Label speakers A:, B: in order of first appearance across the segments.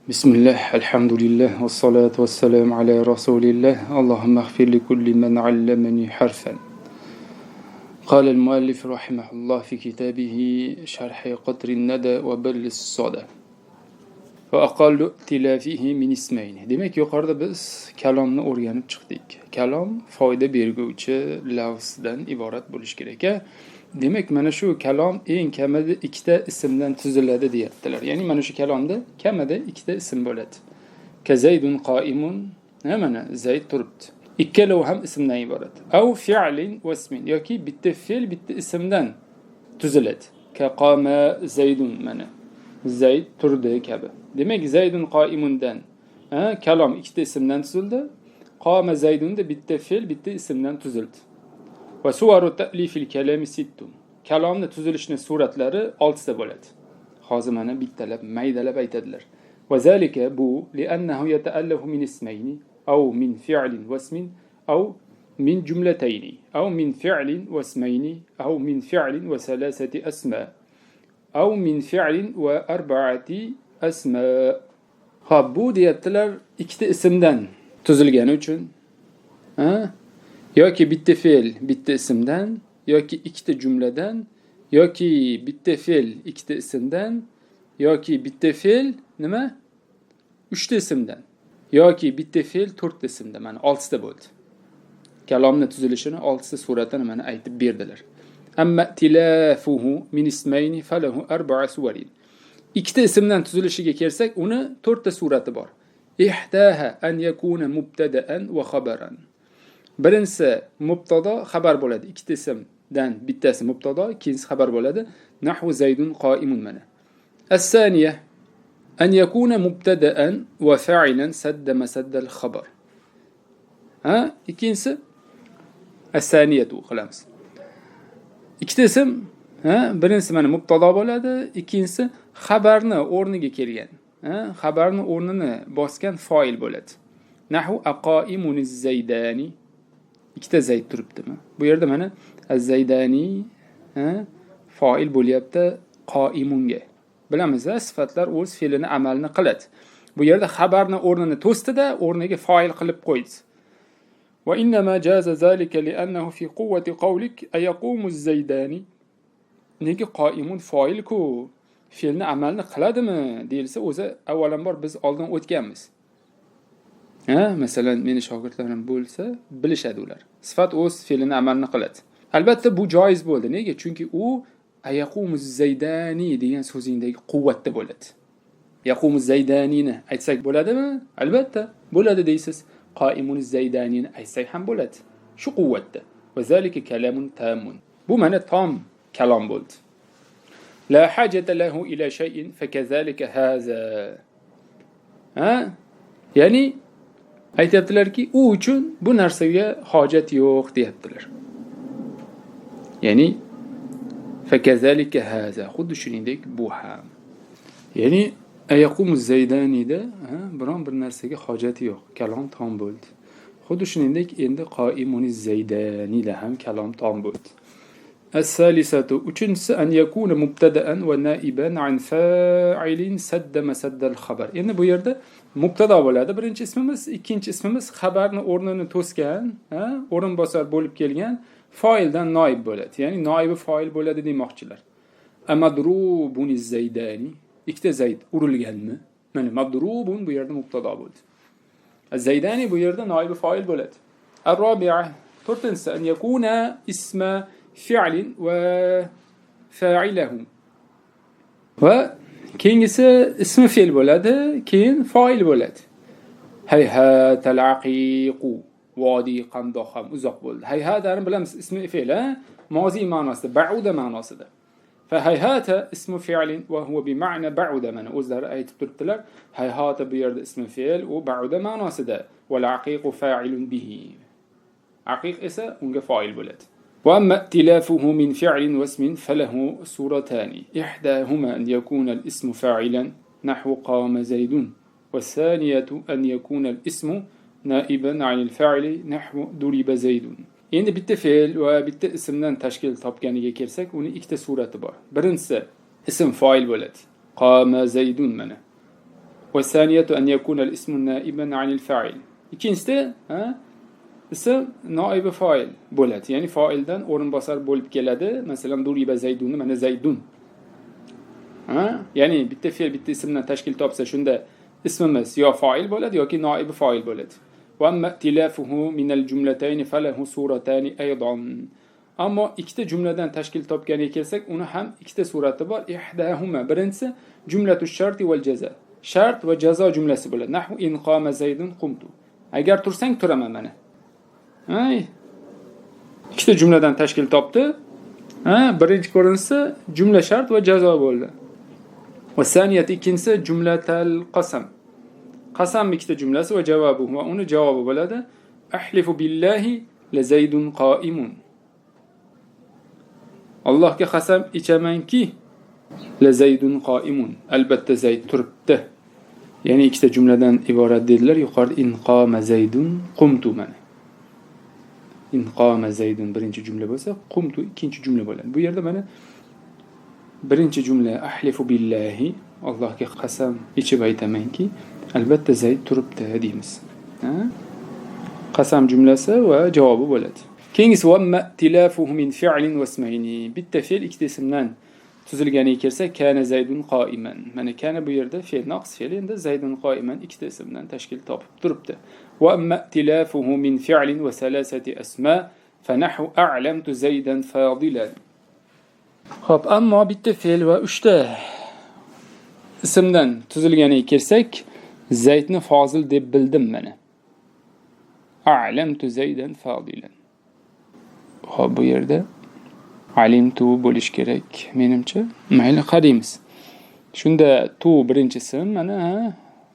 A: Bismillah, elhamdülillah, ve salatu ve selamu ala Resulillah. Allahümme agfir li kulli men allemeni harfen. قال المؤلف رحمه الله في كتابه شرح قطر الندى وبل الصدى وأقل ائtilafih min ismayn. Demek yuqorida biz kalomni o'rganib chiqdik. Kalom foyda berguvchi lafzdan iborat bo'lish kerak. Demak, mana shu kalom eng kamida ikkita ismdan tuziladi deyaptilar. Ya'ni mana shu kalomda kamida ikkita ism bo'ladi. Ka Zaydun qoimun, mana Zayd turibdi. Ikkalovi ham ismdan iborat. Aw fi'lin va ismin, yoki bitta fe'l bitta ismdan tuziladi. Ka qama Zaydun, mana Zayd turdi kabi. Demak, Zaydun qoimundan kalom ikkita ismdan tuzildi. Qama Zaydun da bitta fe'l bitta ismdan tuzildi. Va suvaru ta'lifil kalami sittun. Kalomni tuzilishning suratlari 6 ta bo'ladi. Hozir mana bittalab maydalab aytadilar. Va zalika bu li'annahu yata'allafu min ismayni aw min fi'lin wa ismin aw min jumlatayni aw min fi'lin wa ismayni aw min fi'lin wa salasati asma aw min fi'lin wa arba'ati asma. Ha, bu deyaptilar ikkita ismdan tuzilgani uchun, yoki bitta fe'l bitta ismdan, yoki ikkita jumladan, yoki bitta fe'l ikkita ismdan, yoki bitta fe'l nima? 3 ta ismdan, yoki bitta fe'l 4 ta ismdan. Mana 6 ta bo'ldi. Kalomning tuzilishini 6 ta suratini mana aytib berdilar. Amma tilafuhu min ismayni falahu arba'a suwarin. Ikkita ismdan tuzilishiga kelsak, uni 4 ta surati bor. Ihdaha an yakuna mubtada'an va khabaran. Birinchisi mubtada xabar bo'ladi. Ikkita ismdan bittasi mubtada, ikkinchisi xabar bo'ladi. Nahvu Zaydun qoimun mana. As-saniya an yakuna mubtada'an va fa'ilan sadda masadda al-khabar. Ikkinchisi as-saniyatu qilamiz. Ikkita ism, birinchisi mana mubtada bo'ladi, ikkinchisi xabarni o'rniga kelgan, xabarni o'rnini bosgan fa'il bo'ladi. Nahvu aqaimuniz zaydani. Ikkita Zayd turibdimi? Bu yerda mana az-zaydani fa'il bo'lyapti qoimunga. Bilamiz, sifatlar o'z fe'lini amalni qiladi. Bu yerda xabarni o'rnini to'sdi-da, o'rniga fa'il qilib qo'ydi. Va innama jaza zalika li'annahu fi quwwati qawlik ayaqumu az-zaydani. Nega qoimun fa'il-ku? Fe'lni amalni qiladimi deyilsa, o'zi avvalambor biz oldin o'tganmiz. Masalan, meni shogirdlarim bo'lsa, bilishadi ular. Sifat o'z fe'lini amalni qiladi. Albatta bu joiz bo'ldi. Nega? Chunki u ayaqumuz zaydani degan so'zingdagi quvvatda bo'ladi. Yaqumuz zaydanini aytsak bo'ladimi? Albatta bo'ladi deysiz. Qoimunuz zaydanini aytsak ham bo'ladi. Shu quvvatda. Va zalika kalamun tamun. Bu mana tom kalom bo'ldi. La hajata lahu ila shay'in fakazalika haza. Ya'ni aytibdilarki, u uchun bu narsaga hojat yo'q deyaptilar. Ya'ni fakazalika haza, xuddi shuningdek bu ham. Ya'ni ayaqumuz zaydanida biron bir narsaga hojati yo'q. Kalom tom bo'ldi. Xuddi shuningdek endi qoimuniz zaydanida ham kalom tom bo'ldi. As-salisatu, uchinchisi an yakuna mubtada'an va na'iban an fa'ilin sadda masadda al-khabar. Endi bu yerda mubtada bo'ladi birinchi ismimiz, ikkinchi ismimiz xabarni o'rnini to'sgan, o'rinbosar bo'lib kelgan fa'ildan noib bo'ladi. Ya'ni noibi fa'il bo'ladi demoqchilar. Amadrubuniz zaydani, ikkita Zayd urilganmi? Mana madrubun bu yerda mubtada bo'ldi. Az-zaydani bu yerda noibi fa'il bo'ladi. Ar-rabi'a, to'rtinchisi an yakuna isma fi'lin va fa'ilahu. Va keyingisi ismi fe'l bo'ladi, keyin fa'il bo'ladi. Hayhatal aqiqu, vodi qandoq ham uzoq bo'ldi. Hayhatani bilamiz, ismi fe'l, mozi ma'nosida, ba'uda ma'nosida. Fa hayhata ismu fi'lin va huwa bi ma'na ba'uda, mana o'zlari aytib turibdilar. Hayhata bu yerda ismi fe'l, u ba'uda ma'nosida. Wal aqiqu fa'ilun bihi. Aqiq esa unga fa'il bo'ladi. وأما ائتلافه من فعل واسم فله صورتان إحداهما أن يكون الاسم فاعلا نحو قام زيد والثانية أن يكون الاسم نائبا عن الفاعل نحو ضرب زيد. Endi bitta fe'l va bitta ismdan tashkil topganiga kelsak, uni ikkita surati bor. Birinchisi ism fa'il bo'ladi. Qama zaydun mana. والثانية أن يكون الاسم نائبا عن الفاعل. İkincisi ism noibi fa'il bo'ladi. Ya'ni fa'ildan o'rinbosar bo'lib keladi. Masalan, duriba zaydun, mana zaydun. Ya'ni bitta fe'l bitta ismdan tashkil topsa, shunda ismimiz yo fa'il bo'ladi yoki noibi fa'il bo'ladi. Va amma tilafuhu min al-jumlatayn falahu suratan aydan. Ammo ikkita jumladan tashkil topganiga kelsak, uni ham ikkita surati bor. Ihdahuma, birinchisi jumlatu sharti val jaza. Shart va jazo jumlasi bo'ladi. Nahvu in qama zaydun qumtu. Agar tursang turaman mana. Ikkita jumladan tashkil topdi. Birinchi ko'rinishda jumla shart va jazo bo'ldi. Va saniyat ikkinchisi jumlatal qasam. Qasam ikkita jumlasi va javobi va uni javobi bo'ladi. Ahlifu billahi la zaydun qa'imun. Allohga qasam ichamanki la zaydun qa'imun. Albatta zayd turibdi. Ya'ni ikkita jumladan iborat dedilar. Yuqorida in qama zaydun qumtu mana. In qama zaydun birinchi jumla bo'lsa, qumtu ikkinchi jumla bo'ladi. Bu yerda mana birinchi jumla ahlifu billahi, Allohga qasam ichib aytamanki, albatta zayd turibdi deymiz. Qasam jumlasi va javobi bo'ladi. Keyingisi va tilafuhu min fi'lin va ismayni. Bitta fe'l ikkita ismdan tuzilganiga kelsa, kana zaydun qa'iman. Mana kana bu yerda fe'l naqs fe'l, endi zaydun qa'iman ikkita ismdan tashkil topib turibdi. Wa amma tilafuhu min fi'lin wa salasati asma fa nahu a'lamtu zaydan fadilan. Xo'p, ammo bitta fe'l va 3 ta ismdan tuzilganiga kelsak, zaydni fozil deb bildim mana. A'lamtu zaydan fadilan. Xo'p, bu yerda alimtu bo'lish kerak menimcha. Mayli qaraymiz. Shunda tu birinchi ism mana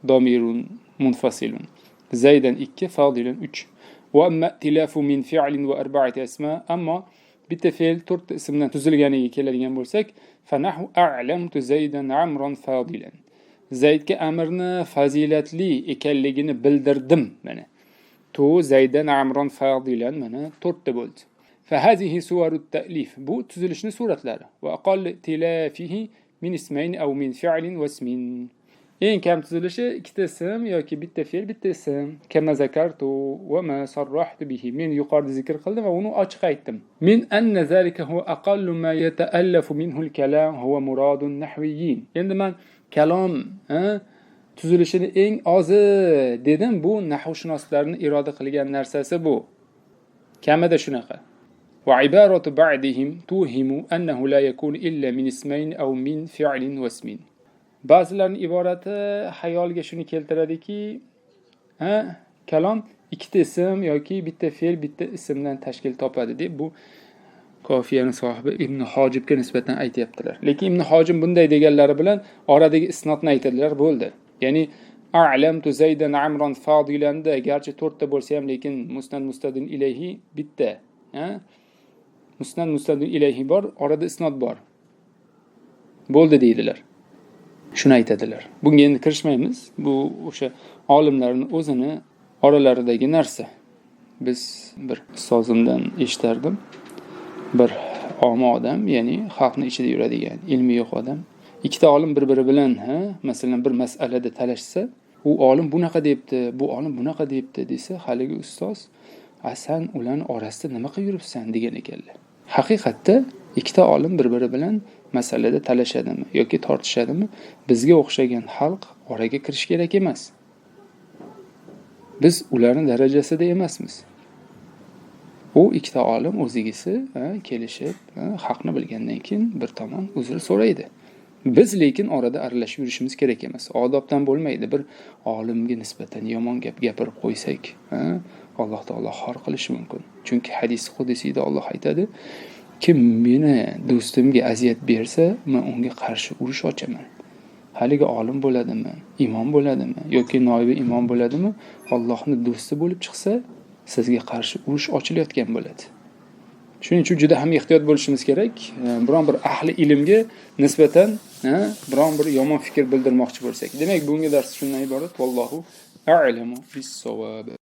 A: domirun munfasilun. Zaydan 2, fadilan 3. Wa amma tilafu min fi'lin wa arba'ati asma. Ammo bitta fe'l 4 ismdan tuzilganiga keladigan bo'lsak, fa nahu a'lamtu zaydan amran fadilan. Zaydga amrni fazilatli ekanligini bildirdim mana. Tu zaydan amran fadilan mana 4 ta bo'ldi. فهذه صور التأليف bu tuzilishni suratlari va aqall tilafihi min ismayn aw min fi'lin wa ismin. Eng kam tuzilishi ikkita ism yoki bitta fe'l bitta ism. Kama zakartu va ma sarrahtu bihi. Men yuqorida zikr qildim va uni ochiq aytdim. Min anna zalika huwa aqallu ma yata'allafu minhu al-kalam huwa muradun nahwiyyin. Endi men kalom tuzilishini eng ozi dedim, bu nahvshunoslarning iroda qilgan narsasi bu. Kamida shunaqa. وعبارة بعدهم توهم أنه لا يكون إلا من اسمين أو من فعل واسم. Ba'zilarning iborati xayolga shuni keltiradiki, kalom ikkita ism yoki bitta fe'l bitta ismdan tashkil topadi deb bu Kofiyaning sohibi Ibn Hojibga nisbatan aytayaptilar. Lekin Ibn Hojib bunday deganlari bilan oradagi isnodni aytadilar, bo'ldi. Ya'ni a'lamtu zaydan amran fadilanda garchi 4 ta bo'lsa ham, lekin musnad mustadin ilayhi bitta. Musnad mustadin ilayhi bor, orada isnod bor. Bo'ldi deydilar. Shuni aytadilar. Bunga endi kirishmaymiz. Bu o'sha olimlarning o'zini oralaridagi narsa. Biz bir ustozimdan eshitardim. Bir omi odam, ya'ni xalqning ichida yuradigan, ilmi yo'q odam. Ikkita olim bir-biri bilan, masalan bir masalada talashsa, u olim bunaqa debdi, bu olim bunaqa debdi desa, haligi ustoz "Asan ularning orasida nima qilib yuribsan?" degan ekanlar. Haqiqatda ikkita olim bir-biri bilan masalada talashadimi yoki tortishadimi, bizga o'xshagan xalq oraga kirish kerak emas. Biz ularning darajasida emasmiz. U ikkita olim o'zigisi kelishib, haqni bilgandan keyin bir tomon uzr so'raydi. Biz lekin orada aralashib yurishimiz kerak emas. Odobdan bo'lmaydi. Bir olimga nisbatan yomon gap gapirib qo'ysak, Alloh taolo xor qilishi mumkin. Chunki hadis qudusiyda Alloh aytadi: "Kim meni do'stimga aziyat bersa, men unga qarshi urush ochaman." Haligi olim bo'ladimi, imom bo'ladimi yoki noibi imom bo'ladimi, Allohning do'sti bo'lib chiqsa, sizga qarshi urush ochilayotgan bo'ladi. Shuning uchun juda ham ehtiyot bo'lishimiz kerak. Biron bir ahli ilmga nisbatan biron bir yomon fikr bildirmoqchi bo'lsak. Demak, bunga dars shundan iborat. Vallohu a'lamu bis-savob.